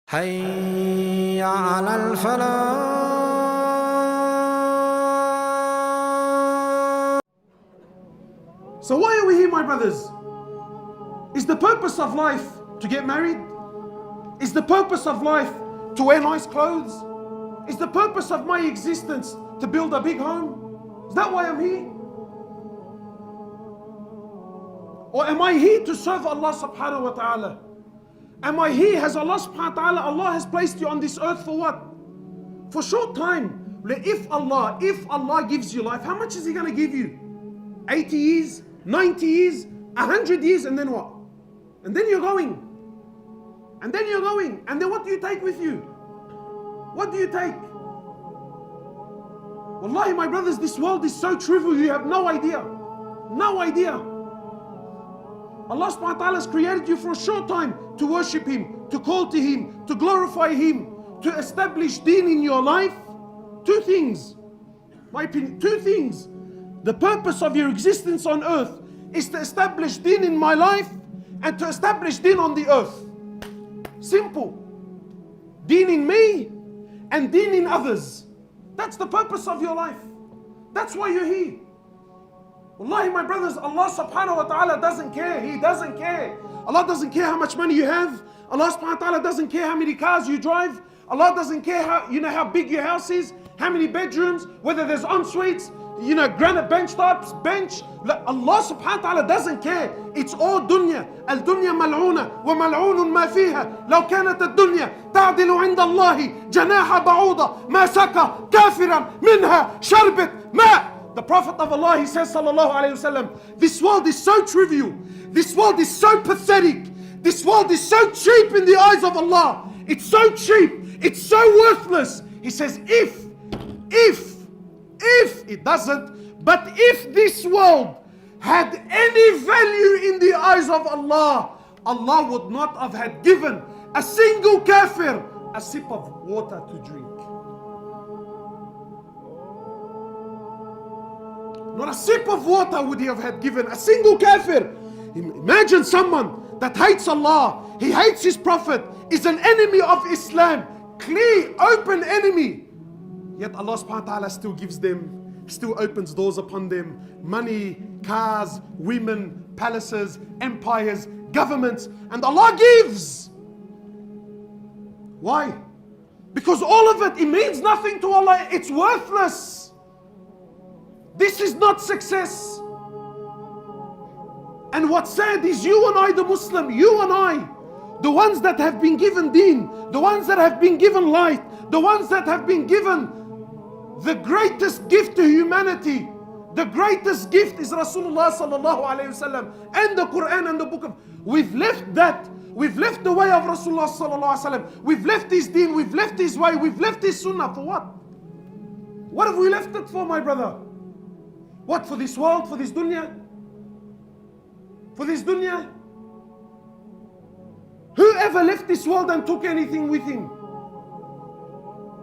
حي على الفلاح. So why are we here, my brothers? Is the purpose of life to get married? Is the purpose of life to wear nice clothes? Is the purpose of my existence to build a big home? Is that why I'm here? Or am I here to serve Allah subhanahu wa ta'ala? Am I here? Has Allah subhanahu wa ta'ala, Allah has placed you on this earth for what? For short time. If Allah gives you life, how much is He going to give you? 80 years, 90 years, 100 years, and then what? And then you're going. And then you're going. And then what do you take with you? What do you take? Wallahi, my brothers, this world is so trivial, you have no idea. No idea. Allah subhanahu wa ta'ala has created you for a short time to worship Him, to call to Him, to glorify Him, to establish deen in your life. Two things. My opinion, two things. The purpose of your existence on earth is to establish deen in my life and to establish deen on the earth. Simple. Deen in me and deen in others. That's the purpose of your life. That's why you're here. Wallahi, my brothers, Allah subhanahu wa ta'ala doesn't care. He doesn't care. Allah doesn't care how much money you have. Allah subhanahu wa ta'ala doesn't care how many cars you drive. Allah doesn't care how big your house is, how many bedrooms, whether there's en-suites, granite bench tops, bench. Allah subhanahu wa ta'ala doesn't care. It's all dunya. Al-dunya mal'una wa mal'unun ma fiha. Law kanat ad-dunya ta'dilu 'inda Allahi janaha ba'uda ma saka kafiran minha sharbet ma. The Prophet of Allah, he says, sallallahu alayhi wasallam, this world is so trivial. This world is so pathetic. This world is so cheap in the eyes of Allah. It's so cheap. It's so worthless. He says, if it doesn't, but if this world had any value in the eyes of Allah, Allah would not have had given a single kafir a sip of water to drink. Not a sip of water would He have had given a single kafir. Imagine someone that hates Allah, he hates His Prophet, is an enemy of Islam, clear, open enemy. Yet Allah subhanahu wa ta'ala still gives them, still opens doors upon them, money, cars, women, palaces, empires, governments, and Allah gives. Why? Because all of it means nothing to Allah. It's worthless. This is not success. And what's sad is you and I, the Muslim, you and I, the ones that have been given deen, the ones that have been given light, the ones that have been given the greatest gift to humanity. The greatest gift is Rasulullah sallallahu alayhi wasallam and the Quran and the book of. We've left that. We've left the way of Rasulullah sallallahu alayhi wasallam. We've left His deen. We've left His way. We've left His sunnah. For what? What have we left it for, my brother? What, for this world, for this dunya? For this dunya? Whoever left this world and took anything with him?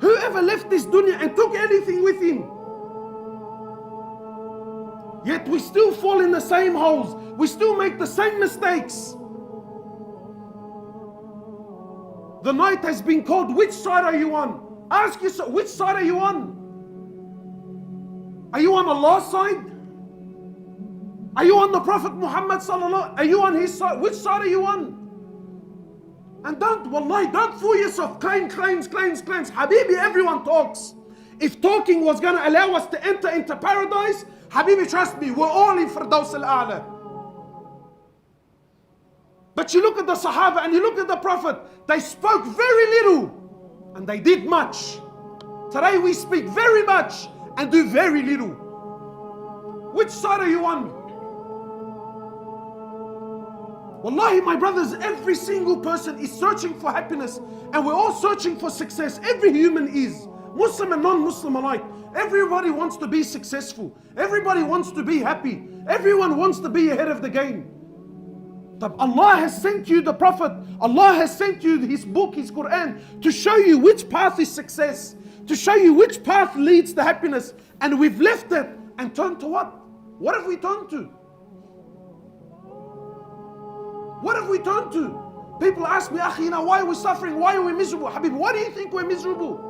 Whoever left this dunya and took anything with him? Yet we still fall in the same holes. We still make the same mistakes. The night has been called. Which side are you on? Ask yourself, which side are you on? Are you on Allah's side? Are you on the Prophet Muhammad sallallahu? Are you on his side? Which side are you on? And don't fool yourself. Claims. Habibi, everyone talks. If talking was going to allow us to enter into paradise, Habibi, trust me, we're all in Firdaus al-A'la. But you look at the Sahaba and you look at the Prophet, they spoke very little and they did much. Today we speak very much and do very little. Which side are you on? Wallahi, my brothers, every single person is searching for happiness and we're all searching for success. Every human is, Muslim and non-Muslim alike. Everybody wants to be successful. Everybody wants to be happy. Everyone wants to be ahead of the game. But Allah has sent you the Prophet. Allah has sent you His book, His Quran, to show you which path is success, to show you which path leads to happiness. And we've left it and turned to what? What have we turned to? What have we turned to? People ask me, Akhi, why are we suffering? Why are we miserable? Habib, why do you think we're miserable?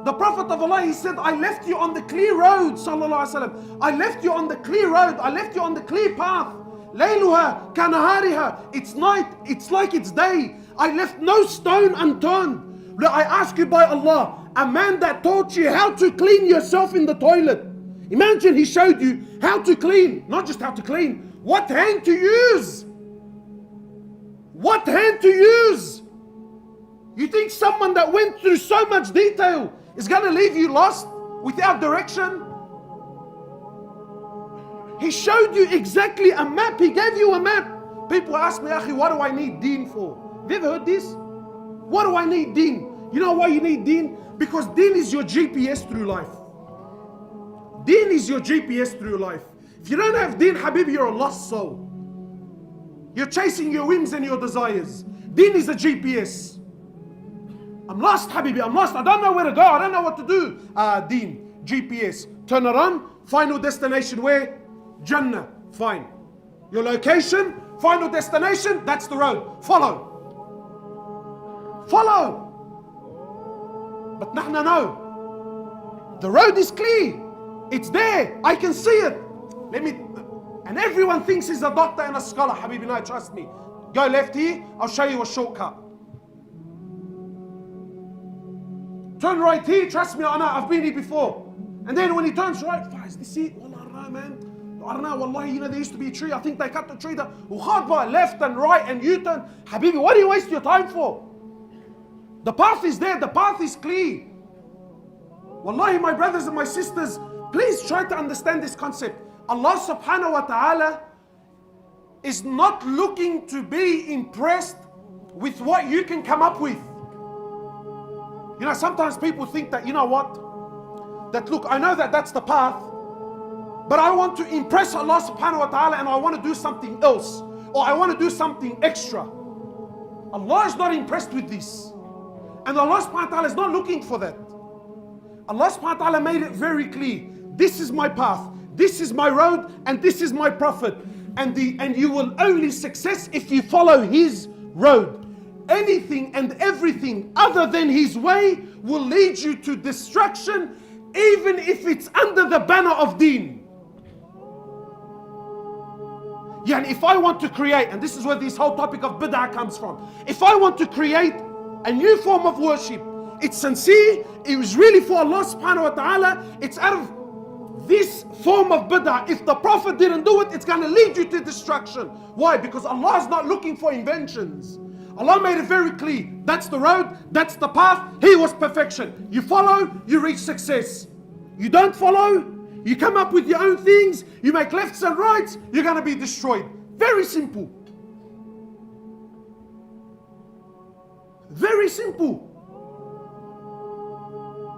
The Prophet of Allah, he said, I left you on the clear road, sallallahu alaihi wasallam. I left you on the clear road. I left you on the clear path. Layluha kanahariha. It's night, it's like it's day. I left no stone unturned. I ask you by Allah, a man that taught you how to clean yourself in the toilet. Imagine he showed you how to clean, not just how to clean, what hand to use. What hand to use. You think someone that went through so much detail is going to leave you lost without direction? He showed you exactly a map. He gave you a map. People ask me, Akhi, what do I need deen for? Have you ever heard this? What do I need deen? You know why you need deen? Because deen is your GPS through life. Deen is your GPS through life. If you don't have deen, Habib, you're a lost soul. You're chasing your whims and your desires. Deen is a GPS. I'm lost, Habibi, I'm lost. I don't know where to go. I don't know what to do. Deen, GPS. Turn it on. Final destination where? Jannah. Fine. Your location, final destination, that's the road. Follow. Follow. But nahna no. The road is clear. It's there. I can see it. And everyone thinks he's a doctor and a scholar. Habibi, no, trust me. Go left here, I'll show you a shortcut. Turn right here, trust me, I know, I've been here before. And then when he turns right, is this it? Wallah, I don't know, man. I don't know, wallahi, there used to be a tree. I think they cut the tree down. Left and right and U-turn. Habibi, what do you waste your time for? The path is there, the path is clear. Wallahi, my brothers and my sisters, please try to understand this concept. Allah subhanahu wa ta'ala is not looking to be impressed with what you can come up with. You know, sometimes people think that, you know what? That look, I know that that's the path, but I want to impress Allah subhanahu wa ta'ala and I want to do something else. Or I want to do something extra. Allah is not impressed with this. And Allah subhanahu wa ta'ala is not looking for that. Allah subhanahu wa ta'ala made it very clear. This is my path. This is my road and this is my prophet. And you will only success if you follow his road. Anything and everything other than his way will lead you to destruction, even if it's under the banner of deen. Yeah, and if I want to create, and this is where this whole topic of bid'ah comes from. If I want to create a new form of worship, it's sincere, it was really for Allah subhanahu wa ta'ala, it's out of this form of bid'ah. If the Prophet didn't do it, it's going to lead you to destruction. Why? Because Allah is not looking for inventions. Allah made it very clear. That's the road, that's the path. He was perfection. You follow, you reach success. You don't follow, you come up with your own things, you make lefts and rights, you're going to be destroyed. Very simple. Very simple.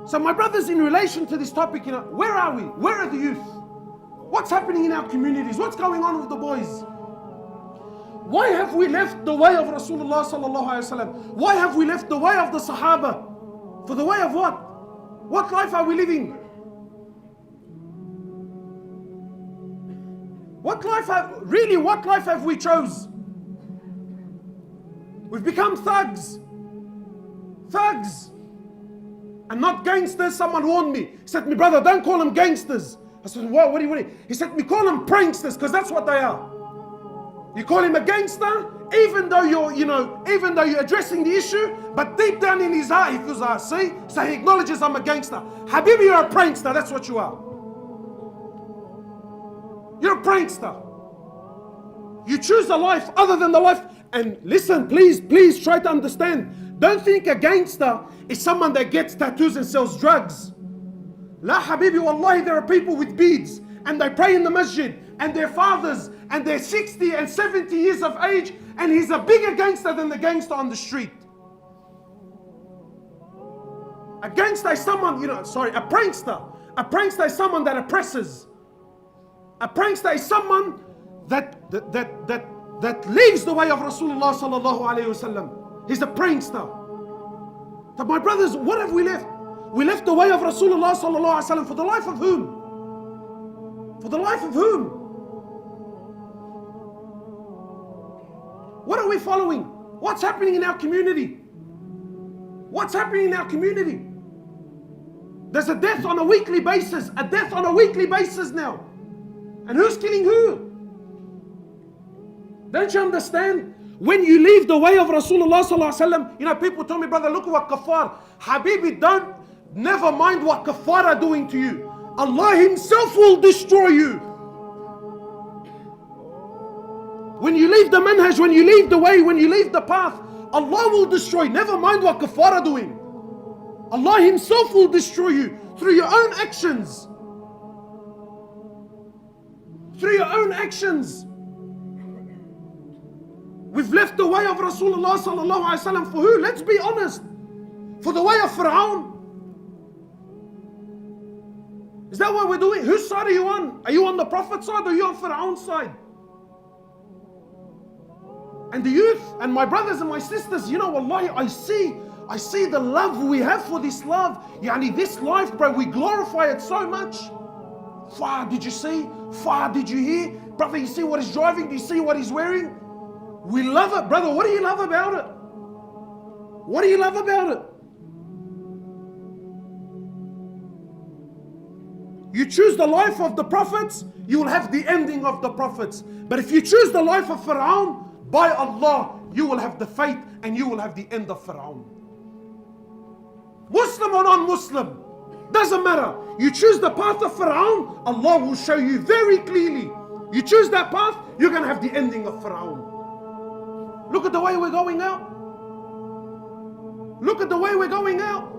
So my brothers, in relation to this topic, where are we? Where are the youth? What's happening in our communities? What's going on with the boys? Why have we left the way of Rasulullah sallallahu alaihi wasallam? Why have we left the way of the Sahaba? For the way of what? What life are we living? What life have we chose? We've become thugs. Thugs. And not gangsters. Someone warned me. He said to me, brother, don't call them gangsters. I said, what do you mean? He said to me, call them pranksters, because that's what they are. You call him a gangster, even though you're addressing the issue, but deep down in his heart, he feels, see? So he acknowledges I'm a gangster. Habibi, you're a prankster, that's what you are. You're a prankster. You choose a life other than the life. And listen, please try to understand. Don't think a gangster is someone that gets tattoos and sells drugs. La habibi, wallahi, there are people with beads and they pray in the masjid and their fathers and they're 60 and 70 years of age and he's a bigger gangster than the gangster on the street. A gangster is someone, a prankster. A prankster is someone that oppresses. A prankster is someone that leaves the way of Rasulullah sallallahu alaihi wasallam. He's a prankster. But my brothers, what have we left? We left the way of Rasulullah sallallahu alaihi wasallam for the life of whom? For the life of whom? What are we following? What's happening in our community? What's happening in our community? There's a death on a weekly basis. A death on a weekly basis now. And who's killing who? Don't you understand? When you leave the way of Rasulullah sallallahu alaihi wasallam, you know, people tell me, brother, look what kafar. Habibi, never mind what kafar are doing to you. Allah Himself will destroy you. When you leave the manhaj, when you leave the way, when you leave the path, Allah will destroy. Never mind what kafar are doing. Allah Himself will destroy you through your own actions. Through your own actions. We've left the way of Rasulullah sallallahu alaihi wasallam for who? Let's be honest. For the way of Fir'aun. Is that what we're doing? Whose side are you on? Are you on the Prophet's side or are you on Fir'aun's side? And the youth and my brothers and my sisters, you know, wallahi, I see the love we have for this love. Yani this life, bro, we glorify it so much. Far, did you see? Far, did you hear? Brother, you see what he's driving? Do you see what he's wearing? We love it, brother. What do you love about it? What do you love about it? You choose the life of the prophets, you will have the ending of the prophets. But if you choose the life of Fir'aun, by Allah, you will have the fate and you will have the end of Fir'aun. Muslim or non-Muslim, doesn't matter. You choose the path of Fir'aun, Allah will show you very clearly. You choose that path, you're going to have the ending of Fir'aun. Look at the way we're going out. Look at the way we're going out.